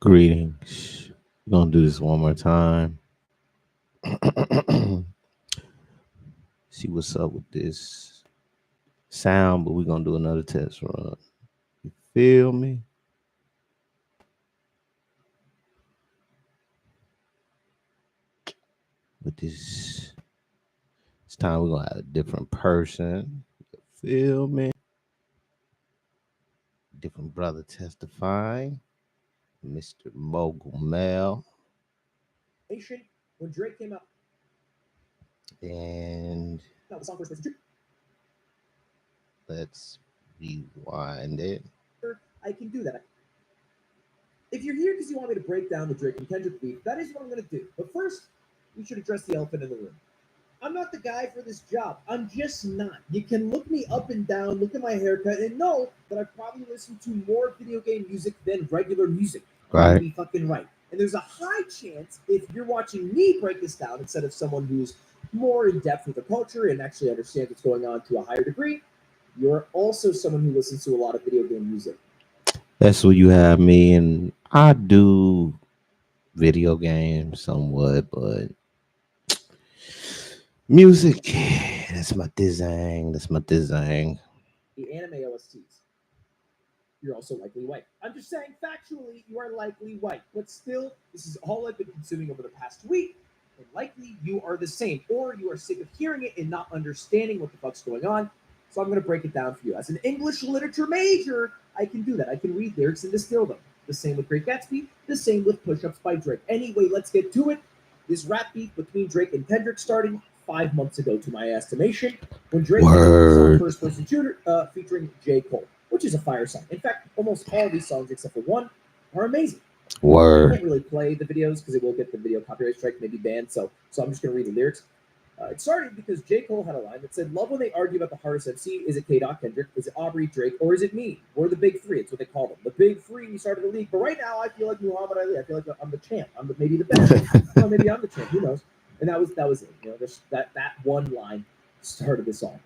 Greetings. We're gonna do this one more time. See what's up with this sound, but we're gonna do another test run. You feel me? With this time we're gonna have a different person. You feel me? Different brother testifying. Mr. Mogul Mel. When Drake came out, And the song first person. let's rewind it. I can do that. If you're here because you want me to break down the Drake and Kendrick beef, that is what I'm going to do. But first, we should address the elephant in the room. I'm not the guy for this job. I'm just not. You can look me up and down, look at my haircut, and know that I probably listen to more video game music than regular music. Right. Be fucking right. And there's a high chance if you're watching me break this down instead of someone who's more in depth with the culture and actually understands what's going on to a higher degree, you're also someone who listens to a lot of video game music. That's what you have me, and I do video games somewhat, but music, that's my thing. That's my thing. The anime OSTs. You're also likely white. I'm just saying, factually, you are likely white. But still, this is all I've been consuming over the past week, and likely you are the same, or you are sick of hearing it and not understanding what the fuck's going on. So I'm going to break it down for you. As an English literature major, I can do that. I can read lyrics and distill them. The same with Great Gatsby, the same with Push-Ups by Drake. Anyway, let's get to it. This rap beef between Drake and Kendrick started 5 months ago, to my estimation, when Drake made a song First Person Shooter featuring J. Cole, which is a fire song. In fact, almost all these songs, except for one, are amazing. I can't really play the videos because it will get the video copyright strike, maybe banned, so I'm just going to read the lyrics. It started because J. Cole had a line that said, "Love when they argue about the hardest MC. Is it K. Kendrick? Is it Aubrey, Drake, or is it me? We're the big three." It's what they call them. The big three. We started the league. But right now, I feel like Muhammad Ali. I feel like I'm the champ. I'm maybe the best. Well, maybe I'm the champ. Who knows? And that was it. You know, that one line started the song.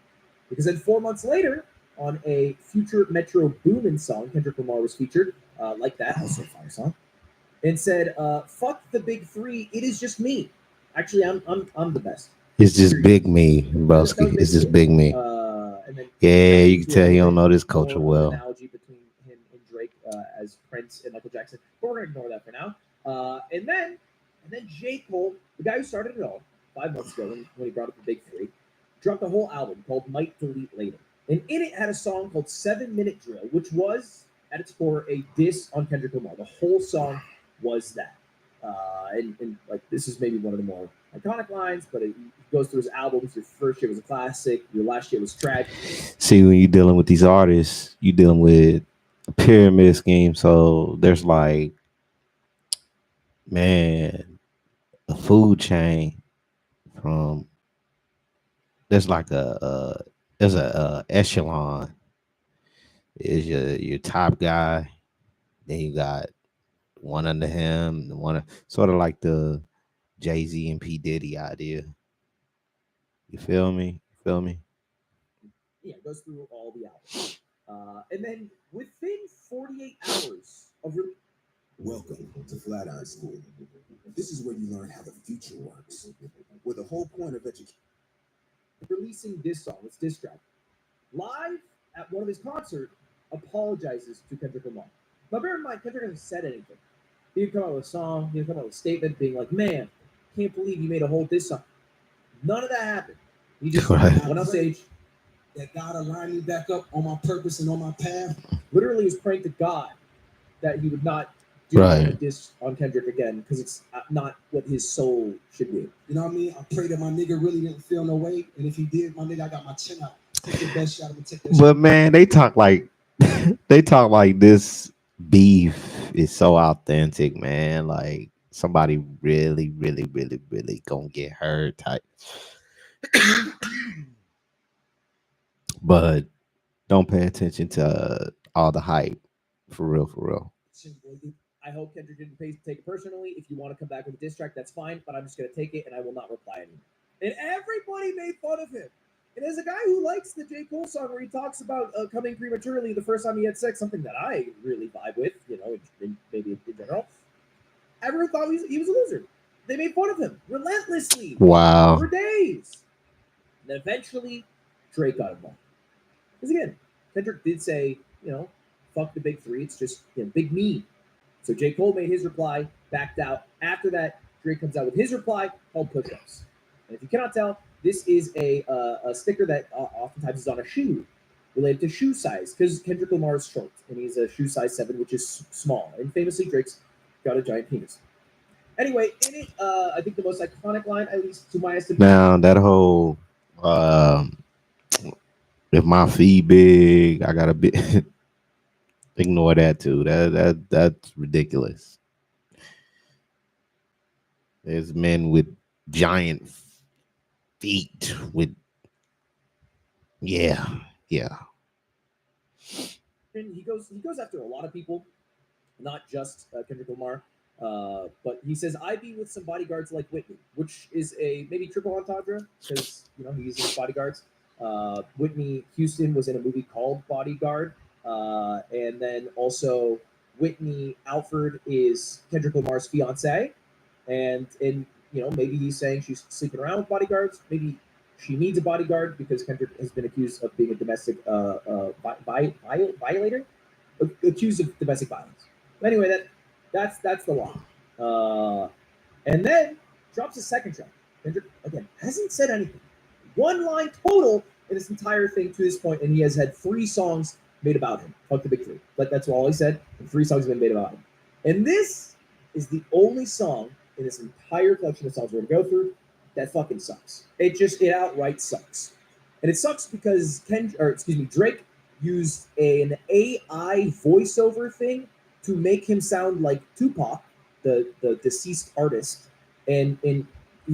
Because then 4 months later, on a future Metro Boomin song, Kendrick Lamar was featured, like that, also a fire song, and said, "Fuck the big three. It is just me. Actually, I'm the best." It's just big me, broski. It's just big me. And then you can tell he don't know this culture well. Analogy between him and Drake as Prince and Michael Jackson, but we're gonna ignore that for now. And then J. Cole, the guy who started it all 5 months ago when he brought up the big three, dropped a whole album called Might Delete Later, and in it had a song called 7 Minute Drill, which was at its core a diss on Kendrick Lamar. The whole song was that. And like this is maybe one of the more iconic lines, but it goes through his albums. Your first year was a classic. Your last year was tragic. See, when you're dealing with these artists, you're dealing with a pyramid scheme. So there's like, man, a food chain from. There's like there's a echelon. Is your top guy. Then you got one under him, sort of like the Jay-Z and P. Diddy idea. You feel me? Yeah, it goes through all the albums. And then within 48 hours of Welcome to Flatiron School. This is where you learn how the future works. Where the whole point of education. Releasing this song, it's diss track, live at one of his concerts, apologizes to Kendrick Lamar. Now bear in mind, Kendrick hasn't said anything. He didn't come out with a song. He didn't come out with a statement being like, "Man, can't believe you made a whole diss song." None of that happened. He just went on stage. That God aligned me back up on my purpose and on my path. Literally was praying to God that he would not do a diss on Kendrick again because it's not what his soul should be. You know what I mean? I pray that my nigga really didn't feel no way, and if he did, my nigga, I got my chin out. Take the best shot of me. Take that. But man, they talk like this beef is so authentic, man. Like somebody really gonna get hurt type. But don't pay attention to all the hype. For real. I hope Kendrick didn't take it personally. If you want to come back with a diss track, that's fine, but I'm just going to take it and I will not reply anymore. And everybody made fun of him. And as a guy who likes the J. Cole song where he talks about coming prematurely the first time he had sex, something that I really vibe with, you know, maybe in general, thought he was a loser. They made fun of him relentlessly Wow. for days. And then eventually, Drake got involved. Because again, Kendrick did say, fuck the big three. It's just big me. So J. Cole made his reply, backed out. After that, Drake comes out with his reply called push-ups. And if you cannot tell, this is a sticker that oftentimes is on a shoe related to shoe size because Kendrick Lamar is short and he's a shoe size 7, which is small. And famously, Drake's got a giant penis. Anyway, in it, I think the most iconic line, at least to my estimation. Now that whole if my feet big, I got a bit. Ignore that too. That's ridiculous. There's men with giant feet with yeah. And he goes after a lot of people, not just Kendrick Lamar. But he says, "I be with some bodyguards like Whitney," which is a maybe triple entendre because he uses bodyguards. Whitney Houston was in a movie called Bodyguard, and then also Whitney Alford is Kendrick Lamar's fiance, and maybe he's saying she's sleeping around with bodyguards. Maybe she needs a bodyguard because Kendrick has been accused of being a domestic violator, accused of domestic violence. But anyway, that's the line. And then drops a second track. Kendrick again hasn't said anything. One line total in this entire thing to this point, and he has had 3 songs made about him. Fuck the big 3. But that's all he said. And 3 songs have been made about him. And this is the only song in this entire collection of songs we're gonna go through that fucking sucks. It outright sucks. And it sucks because Drake used an AI voiceover thing to make him sound like Tupac, the deceased artist, and he,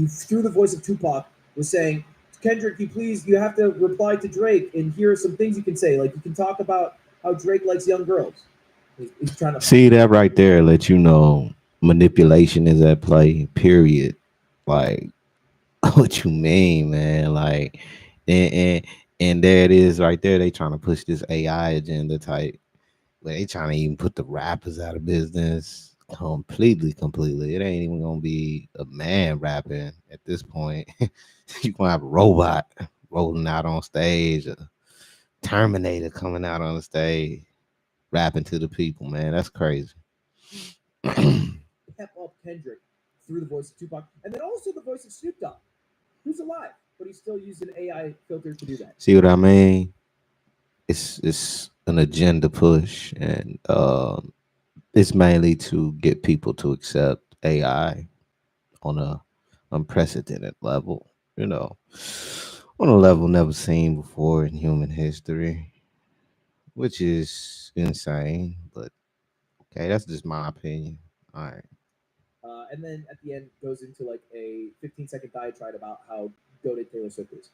through the voice of Tupac, was saying, "Kendrick, you have to reply to Drake, and here are some things you can say. Like you can talk about how Drake likes young girls." He's trying to See that right there, let you know manipulation is at play. Period. Like, what you mean, man? Like, and there it is, right there. They trying to push this AI agenda type. But they trying to even put the rappers out of business completely. It ain't even gonna be a man rapping at this point. You gonna have a robot rolling out on stage, a Terminator coming out on the stage, rapping to the people, man. That's crazy. pep up Kendrick through the voice of Tupac, and then also the voice of Snoop Dogg, who's alive, but he's still using AI filter to do that. See what I mean? It's an agenda push, and it's mainly to get people to accept AI on a unprecedented level, on a level never seen before in human history, which is insane. But okay, that's just my opinion. All right. And then at the end goes into like a 15-second diatribe about how goated Taylor Swift is.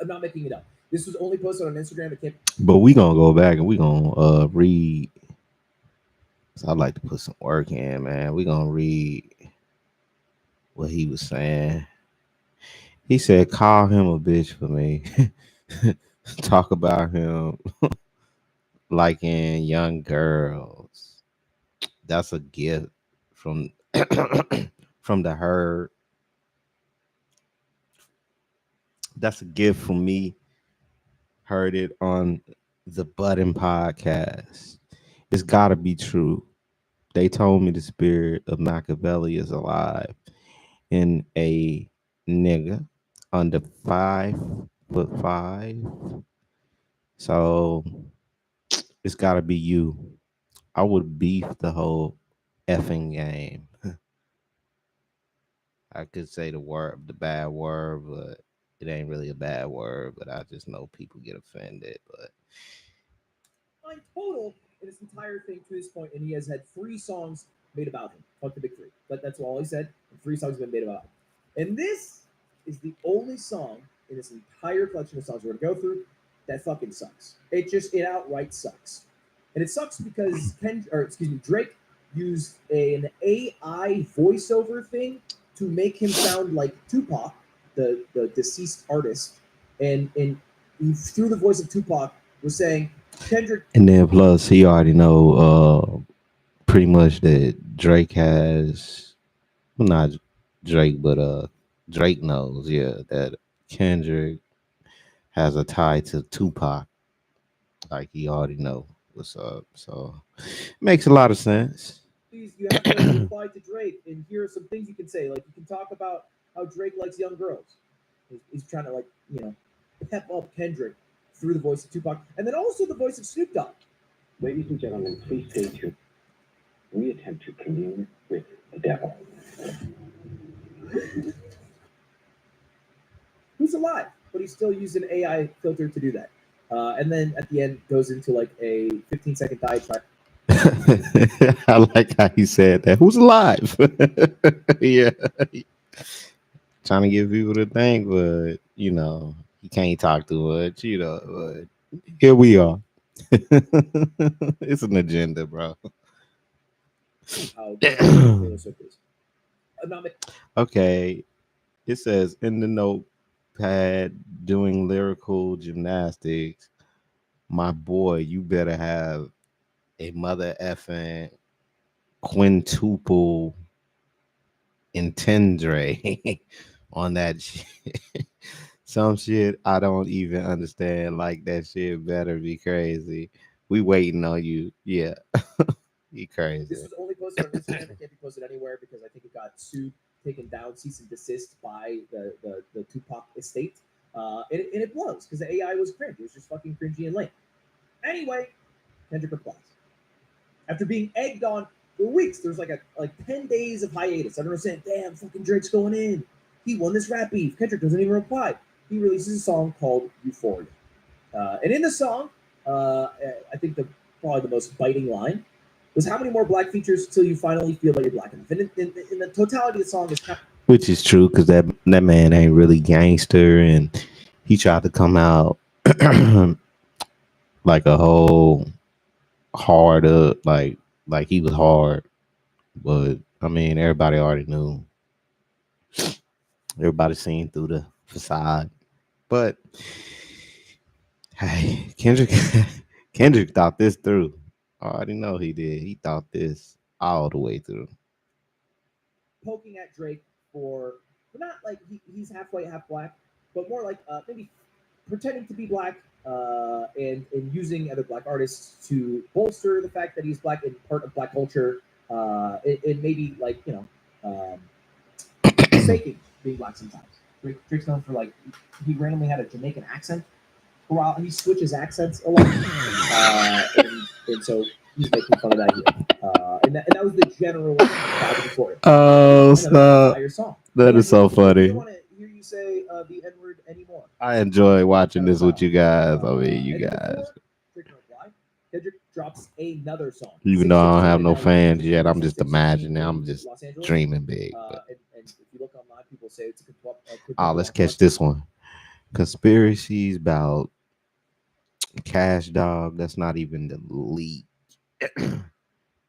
I'm not making it up. This was only posted on Instagram. It can't. But we gonna go back and we gonna read. So I'd like to put some work in, man. We gonna read what he was saying. He said, "Call him a bitch for me." Talk about him liking young girls. That's a gift from from the herd. That's a gift from me. Heard it on the Button podcast. It's gotta be true. They told me the spirit of Machiavelli is alive in a nigga under 5'5". So it's gotta be you. I would beef the whole effing game. I could say the bad word, but it ain't really a bad word. But I just know people get offended. But Line total in this entire thing to this point, and he has had 3 songs made about him. Fuck the big 3. But that's all he said. And 3 songs have been made about him. And this is the only song in this entire collection of songs we're gonna go through that fucking sucks. It outright sucks. And it sucks because Drake used an AI voiceover thing to make him sound like Tupac, the deceased artist, and he, through the voice of Tupac, was saying, "Kendrick." and then plus he already know pretty much that Drake has Well, not Drake, but Drake knows, yeah, that Kendrick has a tie to Tupac. Like he already know what's up. So makes a lot of sense. Please, you have to reply to Drake, and here are some things you can say. Like, you can talk about how Drake likes young girls. He's trying to, like, pep up Kendrick through the voice of Tupac, and then also the voice of Snoop Dogg. Ladies and gentlemen, please stay tuned. We attempt to commune with the devil. Who's alive, but he's still using an AI filter to do that. And then at the end goes into like a 15-second diatribe. I like how he said that. Who's alive? Yeah. Trying to get people to think, but he can't talk too much, but here we are. It's an agenda, bro. How Taylor Swift is. Okay. It says in the notepad doing lyrical gymnastics, my boy, you better have a mother effing quintuple intendre on that shit. Some shit I don't even understand. Like that shit better be crazy. We waiting on you. Yeah. He crazy. This was only posted on Instagram. It can't be posted anywhere because I think it got sued, taken down, cease and desist by the Tupac estate. And it blows because the AI was cringe. It was just fucking cringy and lame. Anyway, Kendrick replies. After being egged on for weeks, there's like 10 days of hiatus. Everyone's saying, damn, fucking Drake's going in. He won this rap beef. Kendrick doesn't even reply. He releases a song called Euphoria. And in the song, I think probably the most biting line was how many more black features till you finally feel like you're black enough. And in the totality of the song is kind of, Which is true because that man ain't really gangster, and he tried to come out like a whole hard up, like he was hard. But I mean, everybody already knew. Everybody seen through the facade. But hey, Kendrick Kendrick thought this through. I already know he did. He thought this all the way through. poking at Drake for not like he's half white, half black, but more like maybe pretending to be black and using other black artists to bolster the fact that he's black and part of black culture, and maybe like faking being black sometimes. Drake's known for like he randomly had a Jamaican accent for a while, and he switches accents a lot, and so he's making fun of that here. And that was the general vibe before it. Oh, Another stop. fire song. That is so I funny. don't want to hear you say the N word anymore. I enjoy watching this with you guys. I mean, you And then guys. before Drake reply, Kendrick drops another song. Even though I don't have no 616 fans and yet, I'm just 616 imagining. in I'm just Los Angeles. dreaming big. But And if you look online, people say it's a let's catch this one. Conspiracies about Cash Dog. That's not even the lead.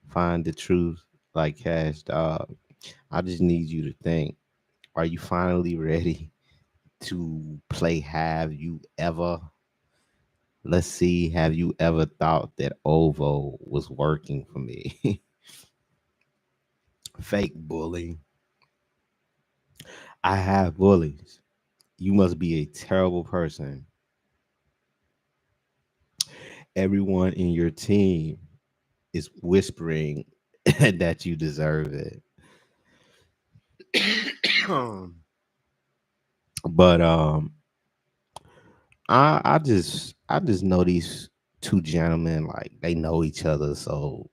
Find the truth like Cash Dog. I just need you to think. Are you finally ready to play Have You Ever? Let's see. Have you ever thought that Ovo was working for me? Fake bully. I have bullies. You must be a terrible person. Everyone in your team is whispering that you deserve it. But I just know these two gentlemen, like they know each other, so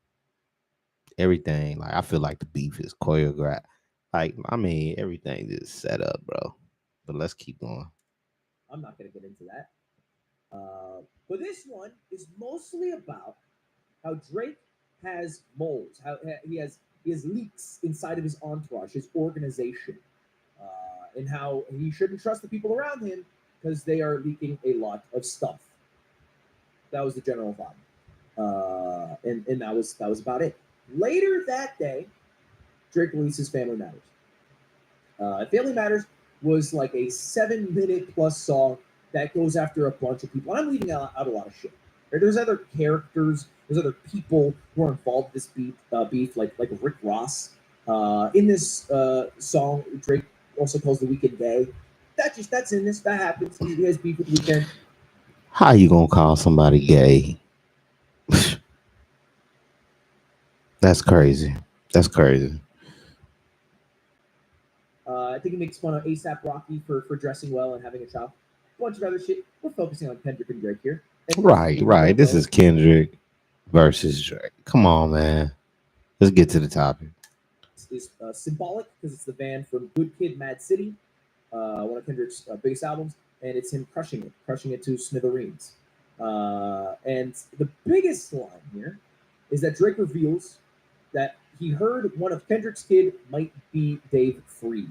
everything, like I feel like the beef is choreographed. Like I mean everything is set up, bro. But let's keep going. I'm not going to get into that. But this one is mostly about how Drake has moles, how he has leaks inside of his entourage, his organization, and how he shouldn't trust the people around him because they are leaking a lot of stuff. That was the general vibe, and that was about it. Later that day, Drake releases Family Matters. Family Matters was like a 7 minute plus song that goes after a bunch of people. And I'm leaving out a lot of shit. Right? There's other characters, there's other people who are involved in this beef like Rick Ross. In this song, Drake also calls The Weeknd gay. That's in this. That happens. He has beef with The Weeknd. How you gonna call somebody gay? That's crazy. That's crazy. I think he makes fun of ASAP Rocky for dressing well and having a child. A bunch of other shit. We're focusing on Kendrick and Drake here. And for those of Right, you who right. don't This know, is Kendrick versus Drake. Come on, man. Let's get to the topic. is symbolic because it's the band from Good Kid, Mad City, one of Kendrick's biggest albums, and it's him crushing it to smithereens. And the biggest line here is that Drake reveals that he heard one of Kendrick's kid might be Dave Freeze.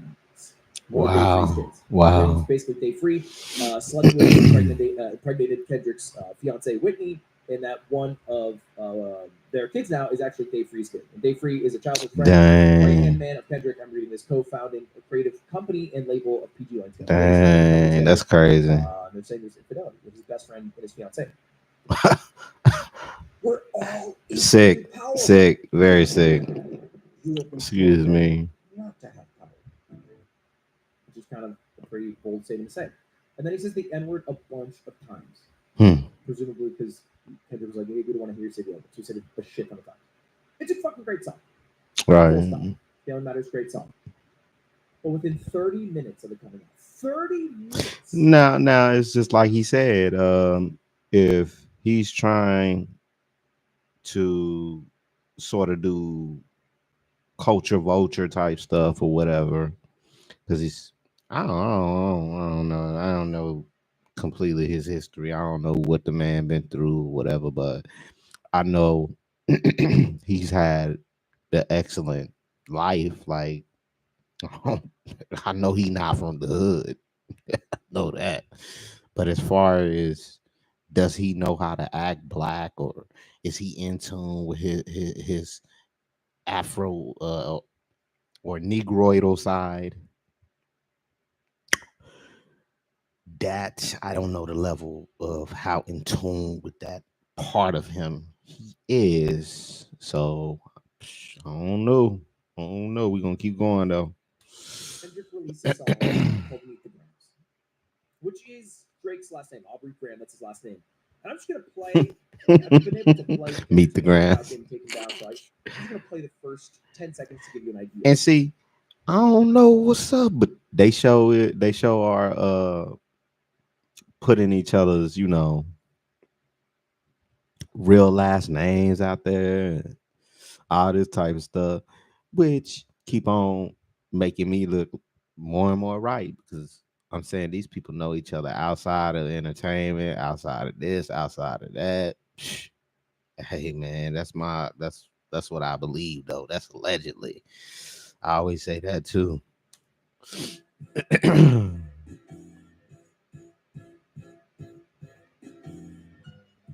One of Dave Free's Wow. kids. His name's Wow. basically Dave Free, slept with and impregnated Kendrick's fiance Whitney, and that one of their kids now is actually Dave Free's kid. And Dave Free is a childhood friend, right hand Dang. man of Kendrick. I'm reading this, co-founding a creative company and label of PG Line. Dang. That's crazy. They're saying there's infidelity with his best friend and his fiance. We're all Sick. powerful. Sick. Very sick. You have been Excuse me. Not to have power. Which is kind of a pretty bold statement to say. And then he says the N word a bunch of times. Hmm. Presumably because Kendrick was like, hey, we don't want to hear you say the N word. So he said it a shit ton of times. It's a fucking great song. Full stop. Right. Feeling Matters, great song. But within 30 minutes of it coming out, 30 minutes. Now it's just like he said. If he's trying to sort of do culture vulture type stuff or whatever, because he's I don't know completely his history. I don't know what the man been through, whatever, but I know he's had the excellent life. Like I know he not from the hood. Know that. But as far as does he know how to act black, or is he in tune with his Afro or Negroidal side? That I don't know the level of how in tune with that part of him he is. So I don't know. I don't know. We're gonna keep going though. Kendrick released a song called Meet the Grams, which is Drake's last name. Aubrey Graham, that's his last name. And I'm just going to play, I've been able to play Meet the Kendrick's music Grams. without getting taken down, so I'm just going to play the first 10 seconds to give you an idea. And see, I don't know what's up, but they show it. They show our putting each other's, real last names out there, and all this type of stuff, which keep on making me look more and more right, because I'm saying these people know each other outside of entertainment, outside of this, outside of that. Hey man, that's what I believe though. That's allegedly. I always say that too.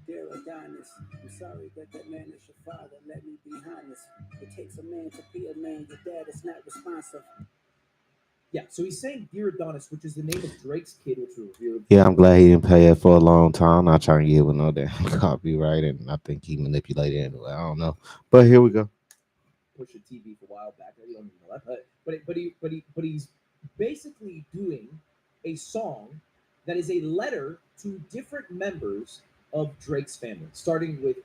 Dear Adonis, I'm sorry that that man is your father. Let me be honest. It takes a man to be a man. Your dad is not responsive. Yeah, so he's saying Dear Adonis, which is the name of Drake's kid, which was revealed. Yeah, I'm glad he didn't pay it for a long time. Not trying to give him no damn copyright, and I think he manipulated it anyway. I don't know, but here we go. Push a TV for a while back. You don't even know that, but he's basically doing a song that is a letter to different members of Drake's family, starting with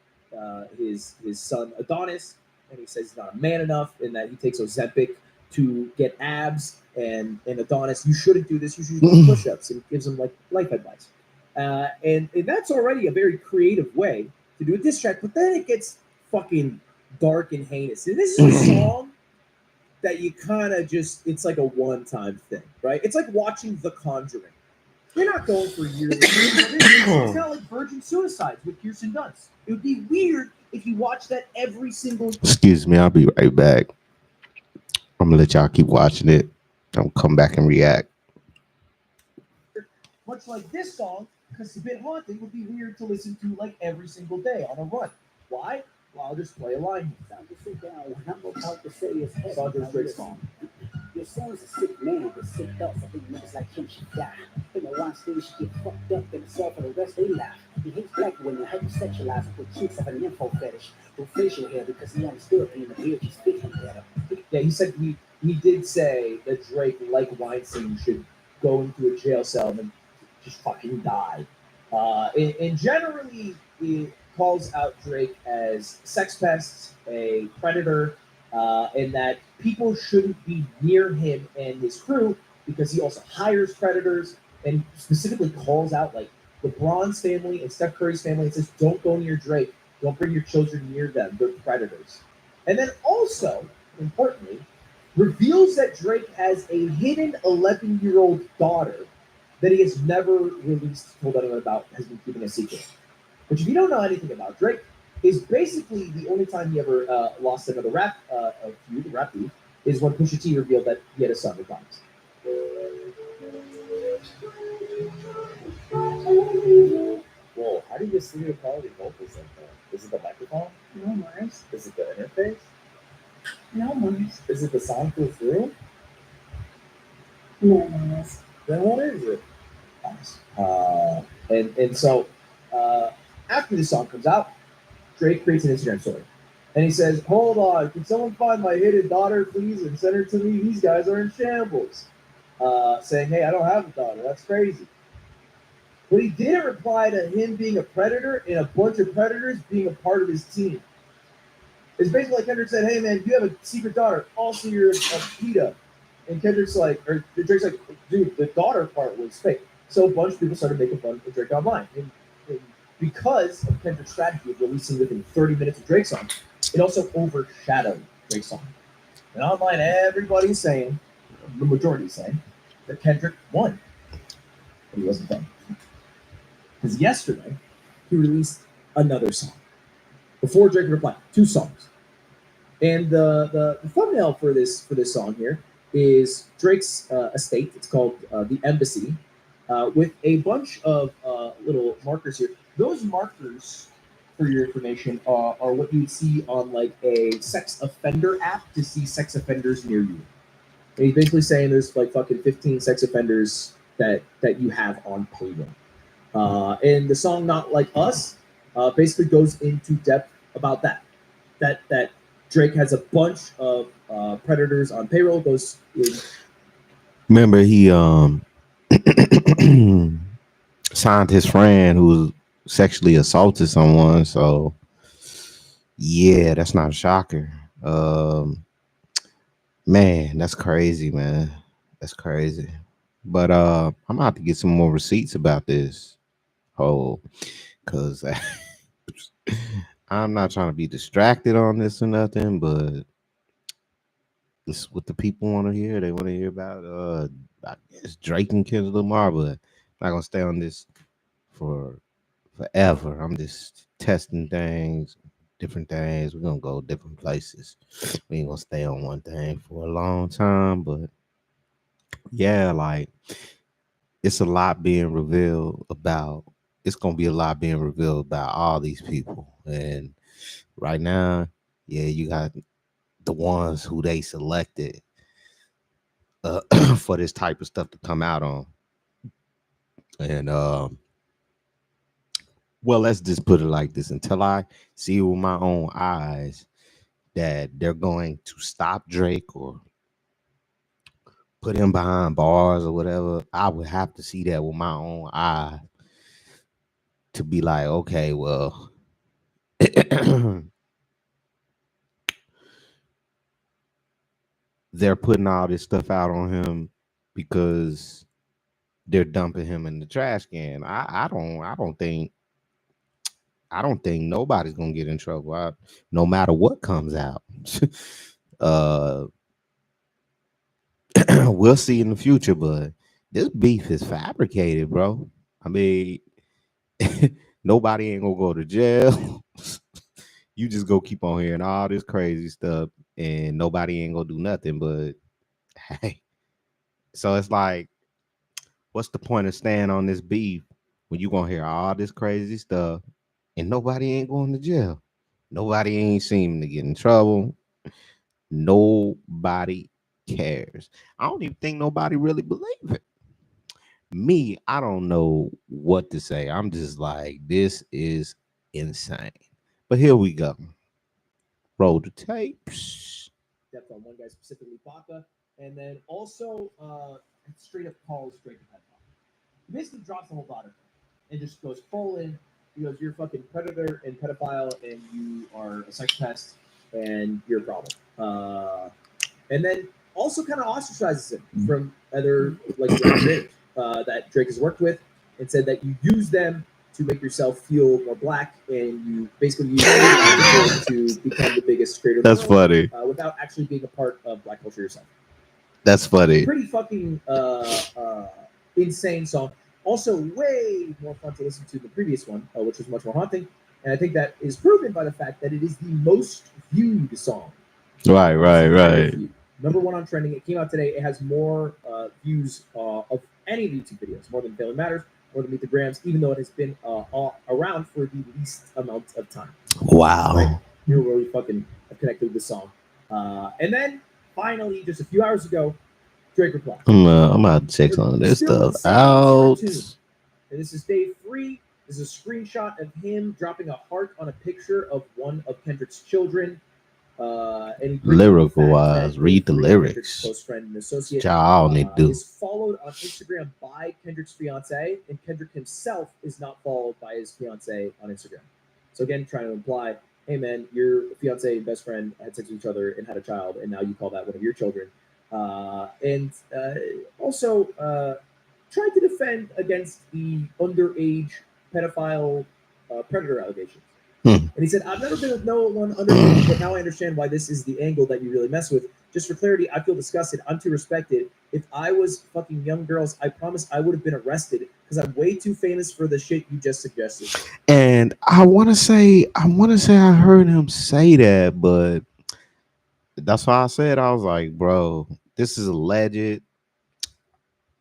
his son Adonis, and he says he's not a man enough, and that he takes Ozempic to get abs, and Adonis, you shouldn't do this. You should do push-ups, and gives him like life advice, and that's already a very creative way to do a diss track. But then it gets fucking dark and heinous. And this is a song that you kind of it's like a one-time thing, right? It's like watching The Conjuring. You're not going for yearly. It's kind of like Virgin Suicides with Kirsten Dunst. It would be weird if you watched that every single. Excuse me, I'll be right back. I'm gonna let y'all keep watching it. I'm gonna come back and react. Much like this song, because it's a bit haunting, would be weird to listen to like every single day on a run. Why? Well, I'll just play a line. Time to sit down. What I'm about to say is heavy. Song's a great song. Your son's a sick man with sick thoughts. I think niggas like him should die. In the wrong stage, get fucked up and solve for the rest of their life. He hates black women, hypersexualized with chicks of an info fetish with facial hair because he understood being a beard just fit him better. Yeah, he said he did say that Drake, like Weinstein, should go into a jail cell and then just fucking die. And generally, he calls out Drake as sex pest, a predator, and that people shouldn't be near him and his crew because he also hires predators and specifically calls out like LeBron's family and Steph Curry's family and says, "Don't go near Drake. Don't bring your children near them. They're predators." And then also, importantly, reveals that Drake has a hidden 11-year-old daughter that he has never released, told anyone about, has been keeping a secret. Which, if you don't know anything about Drake, is basically the only time he ever lost another rap beef, is when Pusha T revealed that he had a son with Thomas. Whoa, how do you see the quality vocals like that? Is it the microphone? No, Mars. Is it the interface? No, Mars. Is it the soundproof room? No, Mars. Then what is it? Nice. And so after this song comes out, Drake creates an Instagram story. And he says, "Hold on, can someone find my hidden daughter, please, and send her to me? These guys are in shambles." Saying, "Hey, I don't have a daughter. That's crazy." But he didn't reply to him being a predator and a bunch of predators being a part of his team. It's basically like Kendrick said, "Hey, man, you have a secret daughter. Also, you're a PETA." And Kendrick's like, or Drake's like, "Dude, the daughter part was fake." So a bunch of people started making fun of Drake online. And because of Kendrick's strategy of releasing within 30 minutes of Drake's song, it also overshadowed Drake's song. And online, everybody's saying, the majority is saying, that Kendrick won. But he wasn't done. Because yesterday, he released another song. Before Drake replied, 2 songs. And the thumbnail for this song here is Drake's estate. It's called The Embassy, with a bunch of little markers here. Those markers, for your information, are what you'd see on like a sex offender app to see sex offenders near you. And he's basically saying there's like fucking 15 sex offenders that you have on payroll. And the song "Not Like Us" basically goes into depth about that. That Drake has a bunch of predators on payroll. Those Remember he signed his friend who sexually assaulted someone, so yeah, that's not a shocker. Man, that's crazy, man. That's crazy. But I'm gonna have to get some more receipts about this whole, because I'm not trying to be distracted on this or nothing, but this is what the people want to hear. They want to hear about I guess Drake and Kendrick Lamar, but I'm not gonna stay on this for forever. I'm just testing things, different things. We're gonna go different places. We ain't gonna stay on one thing for a long time, but yeah, like it's a lot being revealed about. It's gonna be a lot being revealed about all these people, and right now, yeah, you got the ones who they selected for this type of stuff to come out on, and well, let's just put it like this: until I see with my own eyes that they're going to stop Drake or put him behind bars or whatever, I would have to see that with my own eye to be like, okay, well, they're putting all this stuff out on him because they're dumping him in the trash can. I don't think nobody's gonna get in trouble. No matter what comes out. uh we'll see in the future, but this beef is fabricated, bro. I mean, nobody ain't gonna go to jail. You just go keep on hearing all this crazy stuff, and nobody ain't gonna do nothing. But hey, so it's like, what's the point of staying on this beef when you gonna hear all this crazy stuff and nobody ain't going to jail? Nobody ain't seeming to get in trouble. Nobody cares. I don't even think nobody really believe it. Me, I don't know what to say. I'm just like, this is insane. But here we go. Roll the tapes. depth on one guy specifically, Baca, and then also straight up calls Drake a pedophile. He basically drops the whole daughter thing and just goes full in. He goes, "You're a fucking predator and pedophile, and you are a sex pest, and you're a problem." And then also kind of ostracizes him from other like creators that Drake has worked with, and said that you use them to make yourself feel more black, and you basically use them to become the biggest creator in the That's world funny. without actually being a part of black culture yourself. That's funny. Pretty fucking insane song. Also, way more fun to listen to the previous one, which was much more haunting. And I think that is proven by the fact that it is the most viewed song. Right, right, right. Number one on trending. It came out today. It has more views of any of the YouTube videos, more than Family Matters, more than Meet the Grams, even though it has been around for the least amount of time. Wow. Right? You're really fucking connected with the song. And then finally, just a few hours ago, Drake replied. I'm about to check some of this stuff out. And this is day 3. This is a screenshot of him dropping a heart on a picture of one of Kendrick's children. And lyrical wise, read the lyrics. Close friend and associate. Y'all need to do. Is followed on Instagram by Kendrick's fiance, and Kendrick himself is not followed by his fiance on Instagram. So again, trying to imply, hey man, your fiance and best friend had sex with each other and had a child, and now you call that one of your children. And also tried to defend against the underage pedophile predator allegations. And he said, "I've never been with no one underage, but now I understand why this is the angle that you really mess with. Just for clarity, I feel disgusted. I'm too respected. If I was fucking young girls, I promise I would have been arrested because I'm way too famous for the shit you just suggested." And I want to say I heard him say that, but that's why I said, I was like, bro, this is alleged.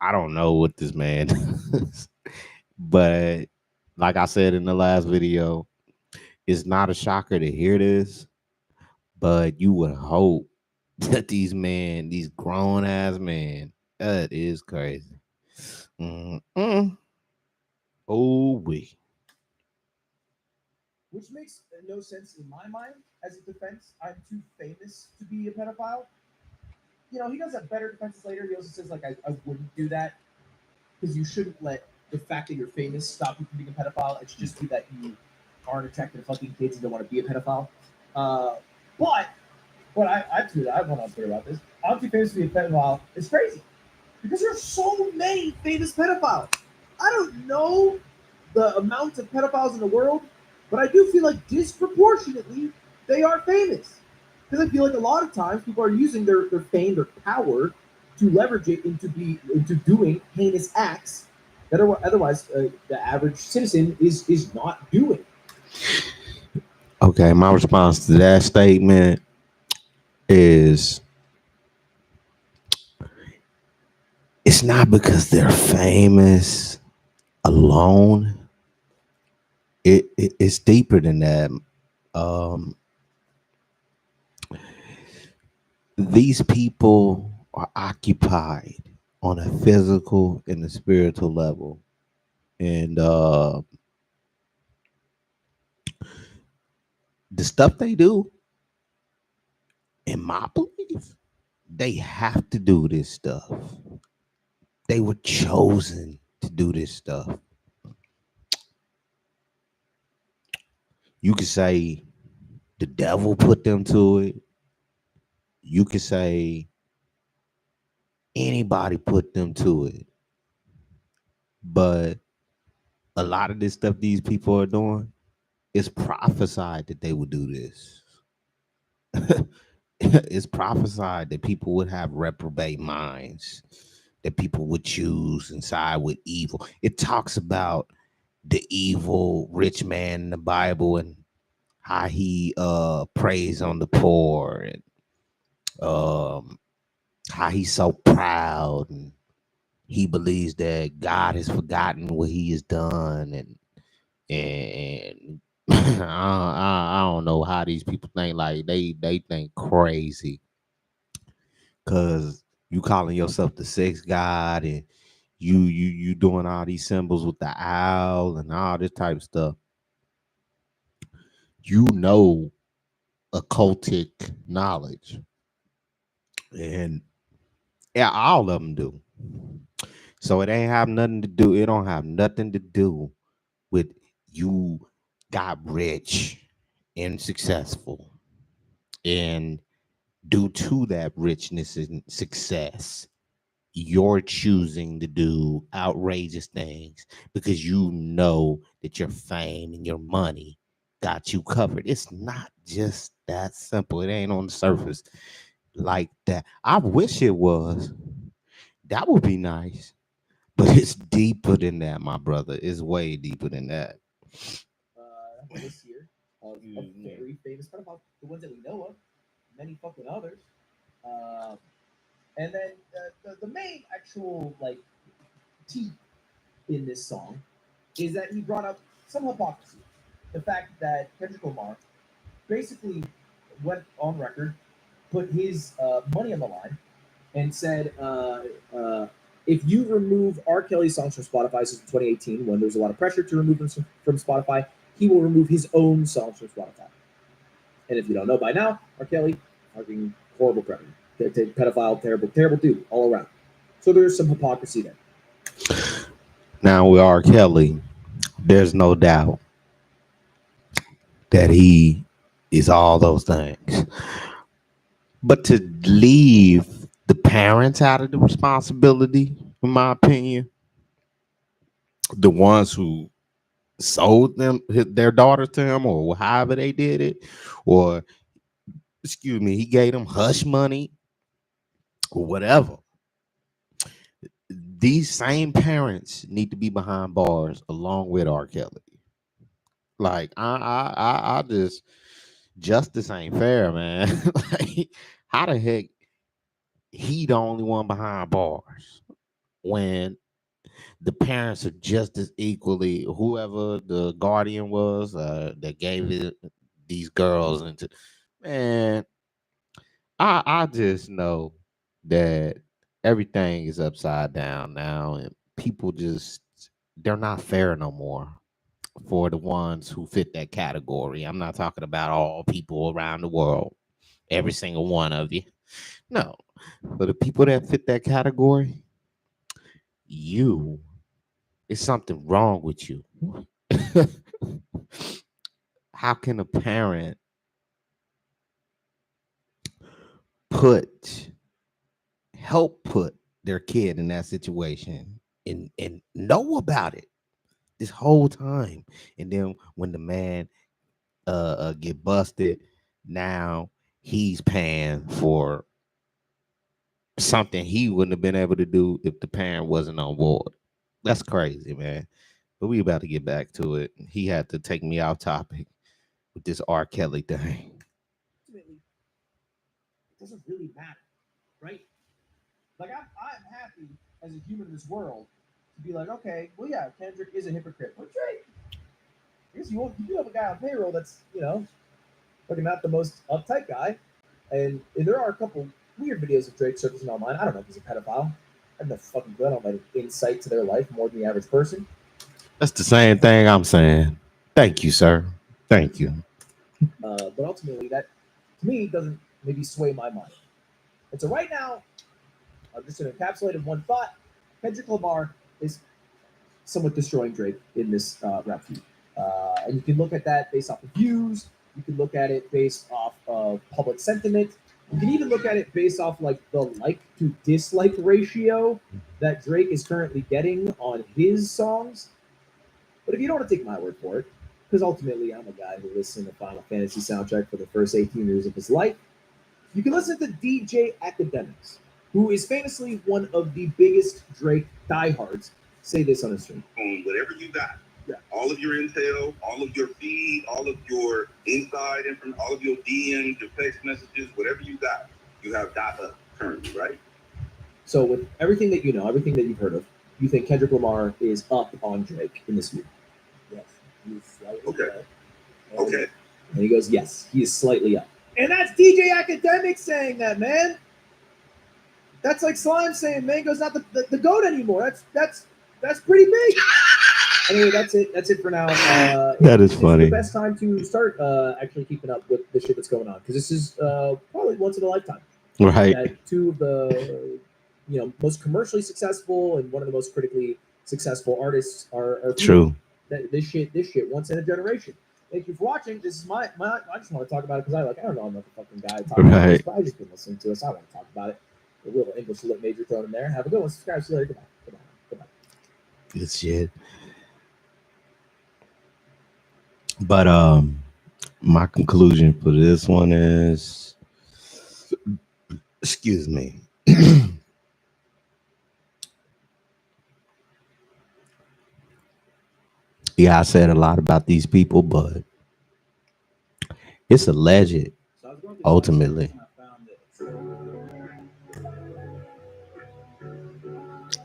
I don't know what this man does. But like I said in the last video, it's not a shocker to hear this, but you would hope that these grown ass men, that is crazy. Oh, we. Which makes no sense in my mind as a defense. I'm too famous to be a pedophile. You know, he does have better defenses later. He also says, like, I wouldn't do that because you shouldn't let the fact that you're famous stop you from being a pedophile. It should just be that you aren't attracted to fucking kids and don't want to be a pedophile. But I tweeted, I went on Twitter about this. I'm too famous to be a pedophile. It's crazy because there's so many famous pedophiles. I don't know the amount of pedophiles in the world, but I do feel like disproportionately they are famous. Because I feel like a lot of times people are using their fame, their power, to leverage it into doing heinous acts that are otherwise the average citizen is not doing. Okay, my response to that statement is, it's not because they're famous alone. It's deeper than that. These people are occupied on a physical and a spiritual level, and the stuff they do, in my belief, they have to do this stuff. They were chosen to do this stuff. You could say the devil put them to it. You could say anybody put them to it. But a lot of this stuff these people are doing, it's prophesied that they would do this. It's prophesied that people would have reprobate minds, that people would choose and side with evil. It talks about the evil rich man in the Bible and how he preys on the poor, and how he's so proud, and he believes that God has forgotten what he has done, and I don't know how these people think. Like they think crazy, because you calling yourself the sex god, and you doing all these symbols with the owl and all this type of stuff. You know occultic knowledge. And yeah, all of them do. So it ain't have nothing to do. It don't have nothing to do with you got rich and successful, and due to that richness and success, you're choosing to do outrageous things because you know that your fame and your money got you covered. It's not just that simple. It ain't on the surface like that. I wish it was. That would be nice. But it's deeper than that, my brother. It's way deeper than that. This year of very famous pedophiles, the ones that we know of, many fucking others. Uh, and then the main actual like tea in this song is that he brought up some hypocrisy. The fact that Kendrick Lamar basically went on record, put his money on the line, and said, if you remove R. Kelly's songs from Spotify since 2018, when there was a lot of pressure to remove them from Spotify, he will remove his own songs from Spotify. And if you don't know by now, R. Kelly, fucking horrible predator, pedophile, terrible, terrible dude all around. So there's some hypocrisy there. Now with R. Kelly, there's no doubt that he is all those things. But to leave the parents out of the responsibility, in my opinion, the ones who sold their daughters to him, or however they did it, or excuse me, he gave them hush money or whatever. These same parents need to be behind bars along with R. Kelly. Like I just justice ain't fair, man. Like, how the heck he the only one behind bars when the parents are just as equally, whoever the guardian was that gave it these girls into, man, I just know that everything is upside down now, and people just, they're not fair no more for the ones who fit that category. I'm not talking about all people around the world, every single one of you. No, for the people that fit that category, you, it's something wrong with you. How can a parent put help put their kid in that situation and know about it this whole time, and then when the man get busted, now he's paying for something he wouldn't have been able to do if the parent wasn't on board? That's crazy, man. But we about to get back to it. He had to take me off topic with this R. Kelly thing. Ultimately, it doesn't really matter, right? Like I'm happy as a human in this world to be like, okay, well, yeah, Kendrick is a hypocrite, but Drake, I guess you do have a guy on payroll that's fucking not the most uptight guy, and there are a couple weird videos of Drake surfacing online. I don't know if he's a pedophile. I have no fucking clue. I don't have any insight to their life more than the average person. That's the same thing I'm saying. Thank you, sir. Thank you. But ultimately, that to me doesn't maybe sway my mind. And so right now, I'm just going to encapsulate in one thought. Kendrick Lamar is somewhat destroying Drake in this rap feud. And you can look at that based off of views. You can look at it based off of public sentiment. You can even look at it based off like the like to dislike ratio that Drake is currently getting on his songs. But if you don't want to take my word for it, because ultimately I'm a guy who listened to Final Fantasy soundtrack for the first 18 years of his life, you can listen to DJ Academics, who is famously one of the biggest Drake diehards, say this on his stream. On whatever you got. Yeah. All of your intel, all of your feed, all of your inside information, all of your DMs, your text messages, whatever you got, you have data currently, right? So with everything that you know, everything that you've heard of, you think Kendrick Lamar is up on Drake in this feud? Yes. He's slightly up. Okay. And he goes, yes, he is slightly up. And that's DJ Academic saying that, man. That's like Slime saying Mango's not the GOAT anymore. That's pretty big. Anyway, that's it. That's it for now. That is funny. It's the best time to start actually keeping up with the shit that's going on, because this is probably once in a lifetime. Right. That two of the most commercially successful and one of the most critically successful artists are feuding. True. This shit once in a generation. Thank you for watching. This is my I just want to talk about it because I don't know I'm not the fucking guy to talk about this, Right. but I just been listening to it, so I want to talk about it. A little English lit major thrown in there. Have a good one. Subscribe. See you later. Goodbye. Goodbye. Good shit. But my conclusion for this one is, excuse me. Yeah, I said a lot about these people, but it's alleged So I was going through ultimately. and I found that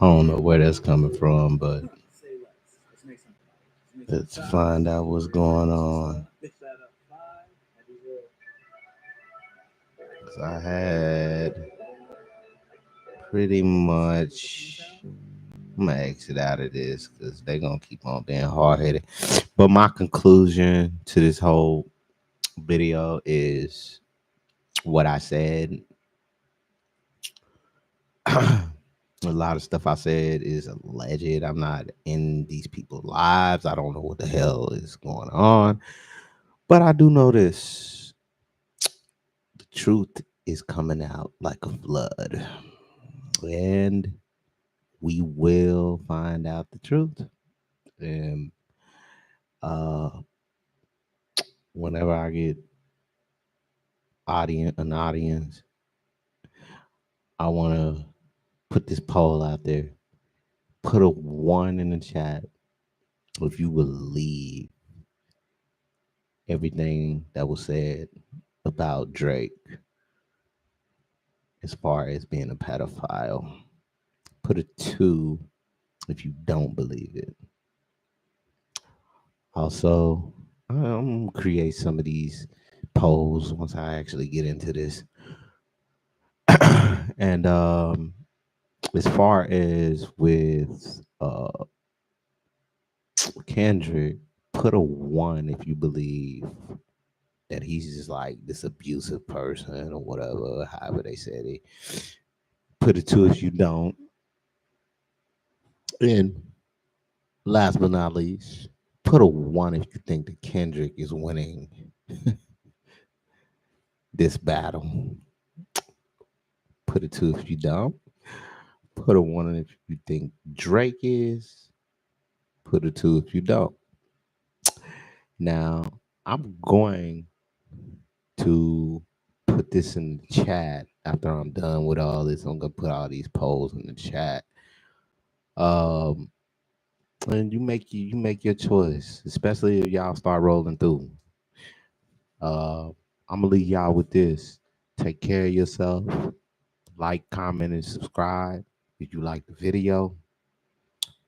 I don't know where that's coming from, but say less. Let's make something out of it. let's find out what's going on. Pick that up 5. I do will. 'Cause I had pretty much. I'm gonna exit out of this because they're gonna keep on being hard headed. But my conclusion to this whole video is what I said. A lot of stuff I said is alleged. I'm not in these people's lives. I don't know what the hell is going on. But I do know this. The truth is coming out like a flood. And we will find out the truth. And uh whenever I get an audience, I wanna put this poll out there. Put a 1 in the chat if you believe everything that was said about Drake as far as being a pedophile. Put a 2 if you don't believe it. Also, I'm gonna create some of these polls once I actually get into this. And as far as with Kendrick, put a 1 if you believe that he's just like this abusive person or whatever, however they said it. Put a 2 if you don't. And last but not least, put a 1 if you think that Kendrick is winning this battle. Put a 2 if you don't. Put a 1 if you think Drake is. Put a 2 if you don't. Now, I'm going to put this in the chat after I'm done with all this. I'm gonna put all these polls in the chat. Um, and you make your choice, especially if y'all start rolling through. Uh, I'm gonna leave y'all with this. Take care of yourself. Like, comment, and subscribe if you like the video.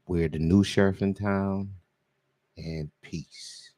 We're the new sheriff in town, and peace.